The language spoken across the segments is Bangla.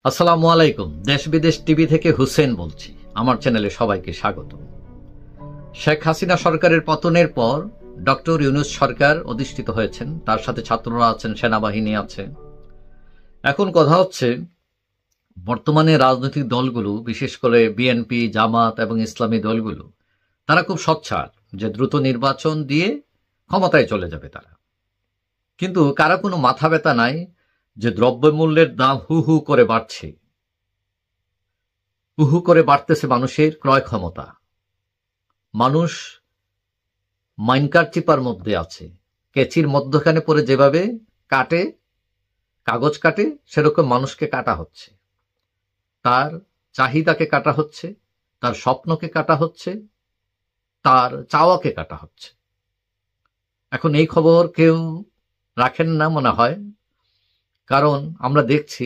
আসসালামু আলাইকুম। দেশ বিদেশ টিভি থেকে হুসেন বলছি। আমার চ্যানেলে সবাইকে স্বাগত। শেখ হাসিনা সরকারের পতনের পর ডক্টর ইউনূস সরকার অধিষ্ঠিত হয়েছেন, তার সাথে ছাত্ররা আছেন, সেনাবাহিনী আছে। এখন কথা হচ্ছে, বর্তমানে রাজনৈতিক দলগুলো, বিশেষ করে বিএনপি, জামাত এবং ইসলামী দলগুলো, তারা খুব সোচ্চার যে দ্রুত নির্বাচন দিয়ে ক্ষমতায় চলে যাবে তারা। কিন্তু কারো কোনো মাথা ব্যথা নাই যে দ্রব্যমূল্যের দাম হু হু করে বাড়ছে, হু হু করে বাড়তেছে মানুষের ক্রয় ক্ষমতা। মানুষ মাইনকার চিপার মধ্যে আছে, কেচির মধ্যখানে পড়ে যেভাবে কাটে, কাগজ কাটে, সেরকম মানুষকে কাটা হচ্ছে, তার চাহিদাকে কাটা হচ্ছে, তার স্বপ্নকে কাটা হচ্ছে, তার চাওয়াকে কাটা হচ্ছে। এখন এই খবর কেউ রাখেন না মনে হয়, কারণ আমরা দেখছি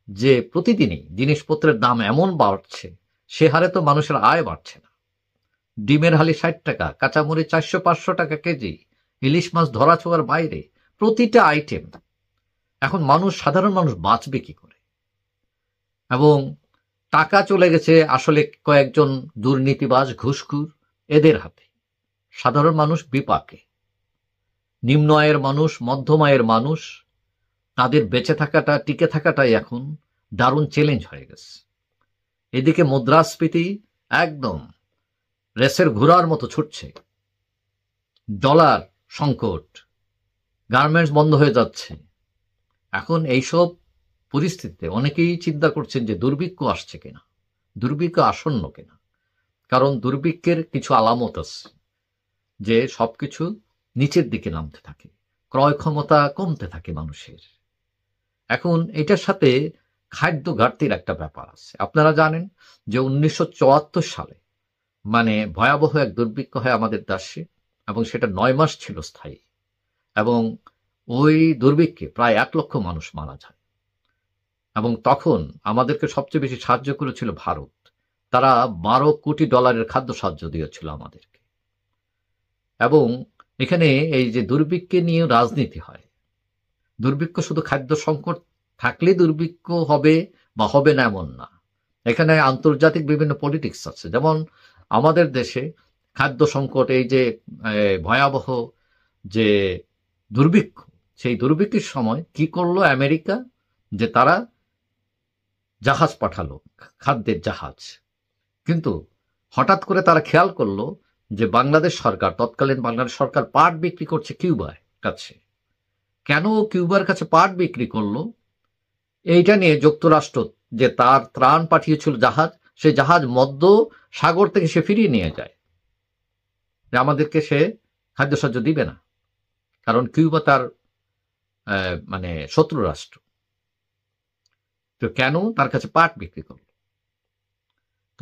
যে প্রতিদিনই জিনিসপত্রের দাম এমন বাড়ছে, সে হারে তো মানুষের আয় বাড়ছে না। ডিমের হালি ৬০ টাকা, কাঁচামরিচ ৪০০-৫০০ টাকা কেজি, ইলিশ মাছ ধরা ছোঁয়ার বাইরে, প্রতিটা আইটেম। এখন সাধারণ মানুষ বাঁচবে কি করে? এবং টাকা চলে গেছে আসলে কয়েকজন দুর্নীতিবাজ, ঘুষখোর, এদের হাতে। সাধারণ মানুষ বিপাকে। নিম্ন আয়ের মানুষ, মধ্যম আয়ের মানুষ, তাদের বেঁচে থাকাটা, টিকে থাকাটাই এখন দারুণ চ্যালেঞ্জ হয়ে গেছে। এদিকে মুদ্রাস্ফীতি একদম রেসের ঘোড়ার মতো ছুটছে, ডলার সংকট, গার্মেন্টস বন্ধ হয়ে যাচ্ছে। এখন এইসব পরিস্থিতিতে অনেকেই চিন্তা করছেন যে দুর্ভিক্ষ আসছে কিনা, দুর্ভিক্ষ আসন্ন কিনা। কারণ দুর্ভিক্ষের কিছু আলামত আছে, যে সবকিছু নিচের দিকে নামতে থাকে, ক্রয় ক্ষমতা কমতে থাকে মানুষের। এখন এটার সাথে খাদ্য ঘাটতির একটা ব্যাপার আছে। আপনারা জানেন যে 1974 সালে ভয়াবহ এক দুর্ভিক্ষ হয় আমাদের দেশে, এবং সেটা ৯ মাস ছিল স্থায়ী, এবং ওই দুর্ভিক্ষে প্রায় ১ লক্ষ মানুষ মারা যায়। এবং তখন আমাদেরকে সবচেয়ে বেশি সাহায্য করেছিল ভারত। তারা $১২ কোটি খাদ্য সাহায্য দিয়েছিল আমাদেরকে। এবং এখানে এই যে দুর্ভিক্ষে নিয়ে রাজনীতি হয়, দুর্ভিক্ষ শুধু খাদ্য সংকট থাকলে দুর্ভিক্ষ হবে বা হবে না এমন না। এখানে আন্তর্জাতিক বিভিন্ন পলিটিক্স আছে। যেমন আমাদের দেশে খাদ্য সংকট, এই যে ভয়াবহ যে দুর্ভিক্ষ, সেই দুর্ভিক্ষের সময় কি করলো আমেরিকা, যে তারা জাহাজ পাঠালো, খাদ্যের জাহাজ। কিন্তু হঠাৎ করে তারা খেয়াল করলো যে বাংলাদেশ সরকার, তৎকালীন বাংলাদেশ সরকার পাট বিক্রি করছে কিউবার কাছে। কেন কিউবার কাছে পাট বিক্রি করলো, এইটা নিয়ে যুক্তরাষ্ট্র যে তার ত্রাণ পাঠিয়েছিল জাহাজ, সেই জাহাজ মধ্য সাগর থেকে সে ফিরিয়ে নিয়ে যায়, যে আমাদেরকে সে খাদ্য সাহায্য দিবে না, কারণ কিউবা তার শত্রু রাষ্ট্র। তো কেন তার কাছে পাট বিক্রি করলো?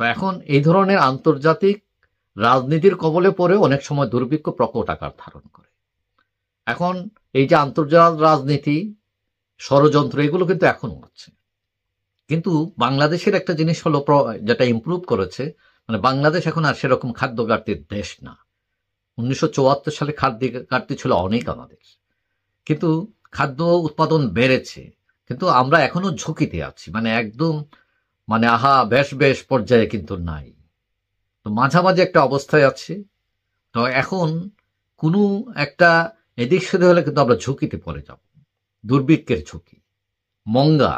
তো এখন এই ধরনের আন্তর্জাতিক রাজনীতির কবলে পড়ে অনেক সময় দুর্ভিক্ষ প্রকট আকার ধারণ করে। এখন এই যে আন্তর্জাতিক রাজনীতি, ষড়যন্ত্র, এগুলো কিন্তু এখনো হচ্ছে। কিন্তু বাংলাদেশের একটা জিনিস হলো, যেটা ইমপ্রুভ করেছে, বাংলাদেশ এখন আর সেরকম খাদ্য ঘাটতির দেশ না। 1974 সালে খাদ্য ঘাটতি ছিল অনেক আমাদের, কিন্তু খাদ্য উৎপাদন বেড়েছে। কিন্তু আমরা এখনো ঝুঁকিতে আছি, একদম আহা বেশ বেশ পর্যায়ে কিন্তু নাই, তো মাঝামাঝি একটা অবস্থায় আছে। তো এখন কোনো একটা এদিক সেদিক হলে কিন্তু আমরা ঝুঁকিতে পড়ে যাব, দুর্ভিক্ষের ঝুঁকি, মঙ্গা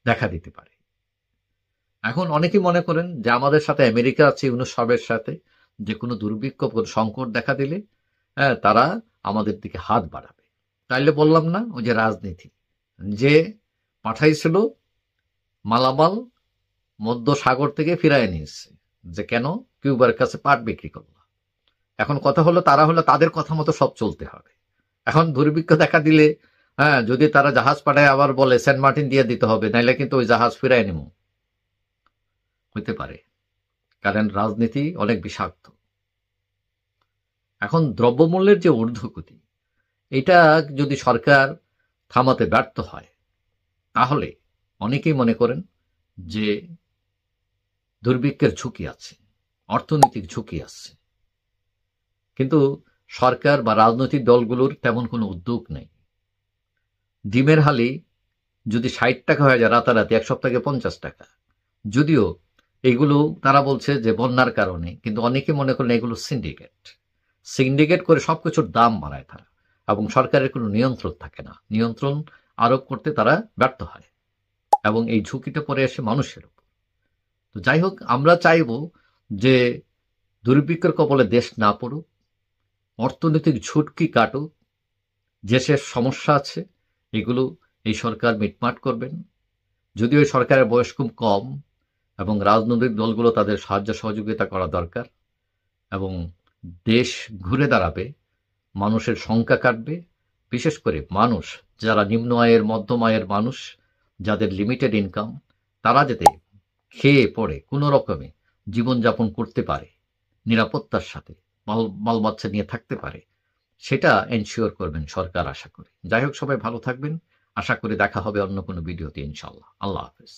দেখা দিতে পারে। এখন অনেকেই মনে করেন যে আমাদের সাথে আমেরিকা আছে, ইউনূস সাহেবের সাথে, যে কোনো দুর্ভিক্ষ, কোনো সংকট দেখা দিলে তারা আমাদের দিকে হাত বাড়াবে। তাইলে বললাম না, ওই যে রাজনীতি, যে পাঠাইছিল মালামাল মধ্য সাগর থেকে ফিরায় নিয়েছে, যে কেন কিউবার কাছে পাট বিক্রি করলো। এখন কথা হলো, তাদের কথা মতো সব চলতে হবে। এখন দুর্ভিক্ষ দেখা দিলে যদি তারা জাহাজ পাঠায়, আবার বলে সেন্ট মার্টিন দিয়ে দিতে হবে, নাইলে কিন্তু ওই জাহাজ ফিরায় নেব, হইতে পারে। কারণ রাজনীতি অনেক বিষাক্ত। এখন দ্রব্যমূল্যের যে ঊর্ধ্বগতি, এটা যদি সরকার থামাতে ব্যর্থ হয়, তাহলে অনেকেই মনে করেন যে দুর্ভিক্ষের ঝুঁকি আছে, অর্থনৈতিক ঝুঁকি আছে। কিন্তু সরকার বা রাজনৈতিক দলগুলোর তেমন কোনো উদ্যোগ নেই। ডিমের হালি যদি 60 টাকা হয়ে যায় রাতারাতি, এক সপ্তাহে 50 টাকা। যদিও এগুলো তারা বলছে যে বন্যার কারণে, কিন্তু অনেকে মনে করেন এগুলো সিন্ডিকেট করে সবকিছুর দাম বাড়ায় তারা, এবং সরকারের কোনো নিয়ন্ত্রণ থাকে না, নিয়ন্ত্রণ আরোপ করতে তারা ব্যর্থ হয়, এবং এই ঝুঁকিটা পড়ে আসে মানুষের উপর। তো যাই হোক, আমরা চাইব যে দুর্ভিক্ষের কবলে দেশ না পড়ুক, অর্থনৈতিক ঝুঁকি কাটুক, দেশের সমস্যা আছে এগুলো এই সরকার মিটমাট করবেন। যদিও এই সরকারের বয়স খুব কম, এবং রাজনৈতিক দলগুলো তাদের সাহায্য সহযোগিতা করা দরকার, এবং দেশ ঘুরে দাঁড়াবে, মানুষের সংখ্যা কাটবে, বিশেষ করে মানুষ যারা নিম্ন আয়ের মধ্যম আয়ের মানুষ, যাদের লিমিটেড ইনকাম, তারা যাতে খেয়ে পড়ে কোনো রকমে জীবনযাপন করতে পারে, নিরাপত্তার সাথে বাল বাচ্চা নিয়ে থাকতে পারে, সেটা এনশিওর করবেন সরকার আশা করি। যাই হোক, সবাই ভালো থাকবেন, আশা করি দেখা হবে অন্য কোনো ভিডিওতে ইনশাল্লাহ। আল্লাহ হাফেজ।